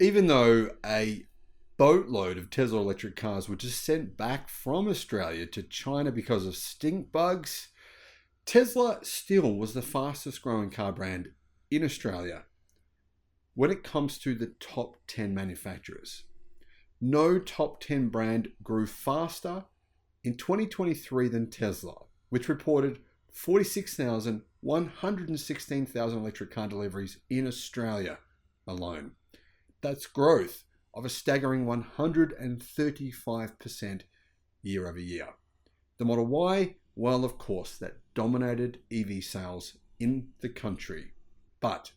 Even though a boatload of Tesla electric cars were just sent back from Australia to China because of stink bugs, Tesla still was the fastest growing car brand in Australia when it comes to the top 10 manufacturers. No top 10 brand grew faster in 2023 than Tesla, which reported 116,000 electric car deliveries in Australia alone. That's growth of a staggering 135% year over year. The Model Y, well, of course, that dominated EV sales in the country. But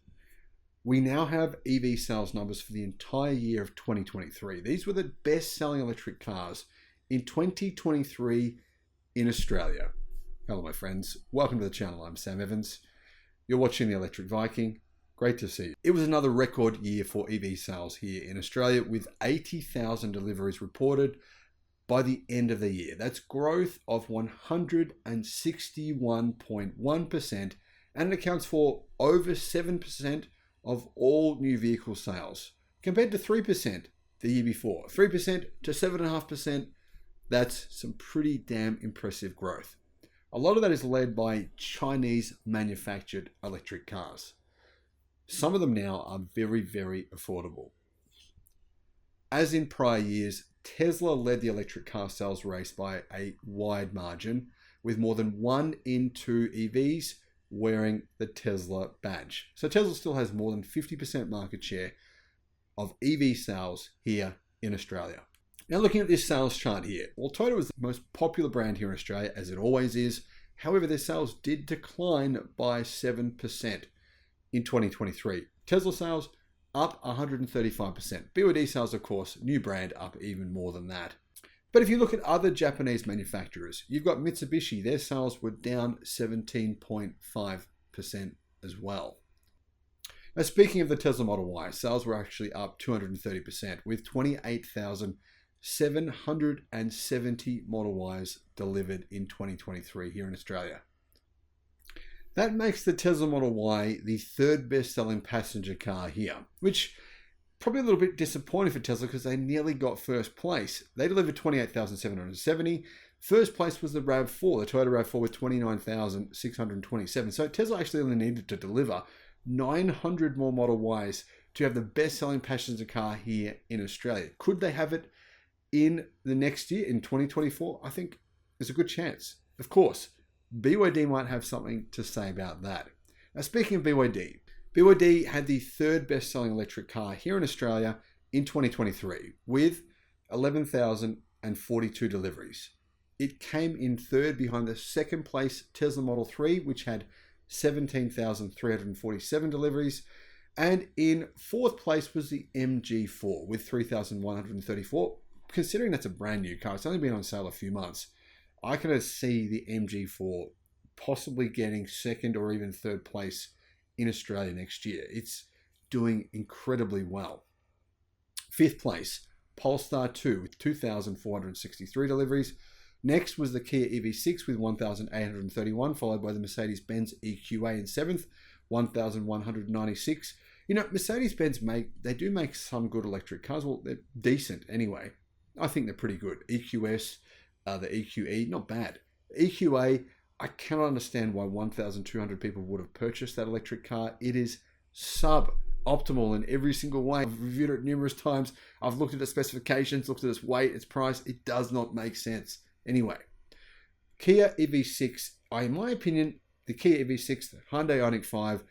we now have EV sales numbers for the entire year of 2023. These were the best-selling electric cars in 2023 in Australia. Hello, my friends. Welcome to the channel. I'm Sam Evans. You're watching the Electric Viking. Great to see you. It was another record year for EV sales here in Australia with 80,000 deliveries reported by the end of the year. That's growth of 161.1%, and it accounts for over 7% of all new vehicle sales, compared to 3% the year before. 3% to 7.5%, that's some pretty damn impressive growth. A lot of that is led by Chinese manufactured electric cars. Some of them now are very, very affordable. As in prior years, Tesla led the electric car sales race by a wide margin, with more than 1 in 2 EVs wearing the Tesla badge. So Tesla still has more than 50% market share of EV sales here in Australia. Now looking at this sales chart here, well, Toyota was the most popular brand here in Australia, as it always is. However, their sales did decline by 7% in 2023. Tesla sales up 135%. BYD sales, of course, new brand, up even more than that. But if you look at other Japanese manufacturers, you've got Mitsubishi. Their sales were down 17.5% as well. Now, speaking of the Tesla Model Y, sales were actually up 230%, with 28,770 Model Ys delivered in 2023 here in Australia. That makes the Tesla Model Y the third best-selling passenger car here, which probably a little bit disappointing for Tesla because they nearly got first place. They delivered 28,770. First place was the RAV4, the Toyota RAV4 with 29,627. So Tesla actually only needed to deliver 900 more Model Ys to have the best-selling passenger car here in Australia. Could they have it in the next year, in 2024? I think there's a good chance. Of course, BYD might have something to say about that. Now, speaking of BYD, BYD had the third best-selling electric car here in Australia in 2023 with 11,042 deliveries. It came in third behind the second place Tesla Model 3, which had 17,347 deliveries. And in fourth place was the MG4 with 3,134. Considering that's a brand new car, it's only been on sale a few months, I can see the MG4 possibly getting second or even third place in Australia next year. It's doing incredibly well. Fifth place, Polestar 2 with 2,463 deliveries. Next was the Kia EV6 with 1,831, followed by the Mercedes-Benz EQA in seventh, 1,196. You know, Mercedes-Benz do make some good electric cars. Well, they're decent anyway. I think they're pretty good. EQS, the EQE, not bad. EQA, I cannot understand why 1,200 people would have purchased that electric car. It is sub-optimal in every single way. I've reviewed it numerous times. I've looked at the specifications, looked at its weight, its price. It does not make sense. Anyway, Kia EV6, in my opinion, the Kia EV6, the Hyundai Ioniq 5,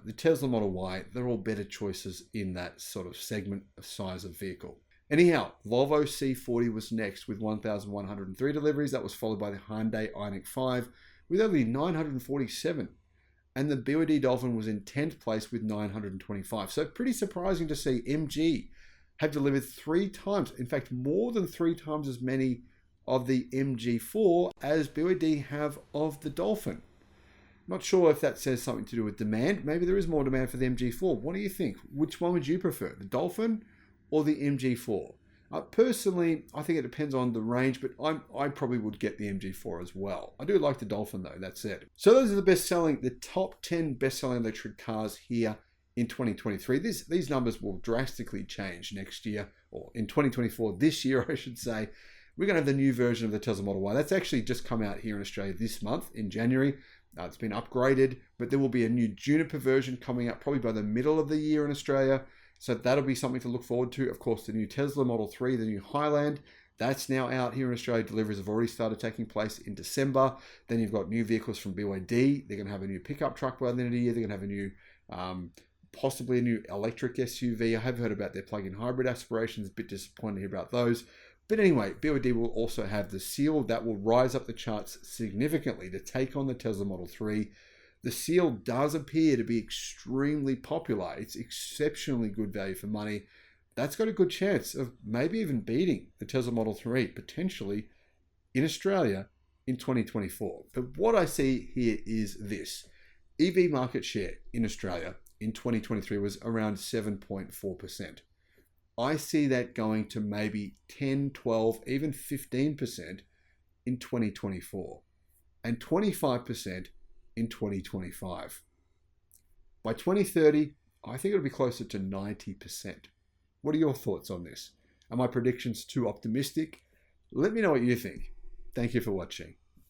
the Tesla Model Y, they're all better choices in that sort of segment of size of vehicle. Anyhow, Volvo C40 was next with 1,103 deliveries. That was followed by the Hyundai Ioniq 5 with only 947. And the BYD Dolphin was in 10th place with 925. So pretty surprising to see MG have delivered 3 times, in fact, more than 3 times as many of the MG4 as BYD have of the Dolphin. Not sure if that says something to do with demand. Maybe there is more demand for the MG4. What do you think? Which one would you prefer, the Dolphin or the MG4? Personally, I think it depends on the range, but I probably would get the MG4 as well. I do like the Dolphin though, that's it. So those are the top 10 best-selling electric cars here in 2023. These numbers will drastically change next year, or in 2024, this year, I should say. We're going to have the new version of the Tesla Model Y. That's actually just come out here in Australia this month in January. It's been upgraded, but there will be a new Juniper version coming out probably by the middle of the year in Australia. So that'll be something to look forward to. Of course, the new Tesla Model 3, the new Highland, that's now out here in Australia. Deliveries have already started taking place in December. Then you've got new vehicles from BYD. They're going to have a new pickup truck by the end of the year. They're going to have a new, possibly a new electric SUV. I have heard about their plug-in hybrid aspirations. A bit disappointed to hear about those. But anyway, BYD will also have the Seal that will rise up the charts significantly to take on the Tesla Model 3. The Seal does appear to be extremely popular. It's exceptionally good value for money. That's got a good chance of maybe even beating the Tesla Model 3, potentially in Australia in 2024. But what I see here is this. EV market share in Australia in 2023 was around 7.4%. I see that going to maybe 10, 12, even 15% in 2024 and 25% in 2025. By 2030, I think it'll be closer to 90%. What are your thoughts on this? Are my predictions too optimistic? Let me know what you think. Thank you for watching.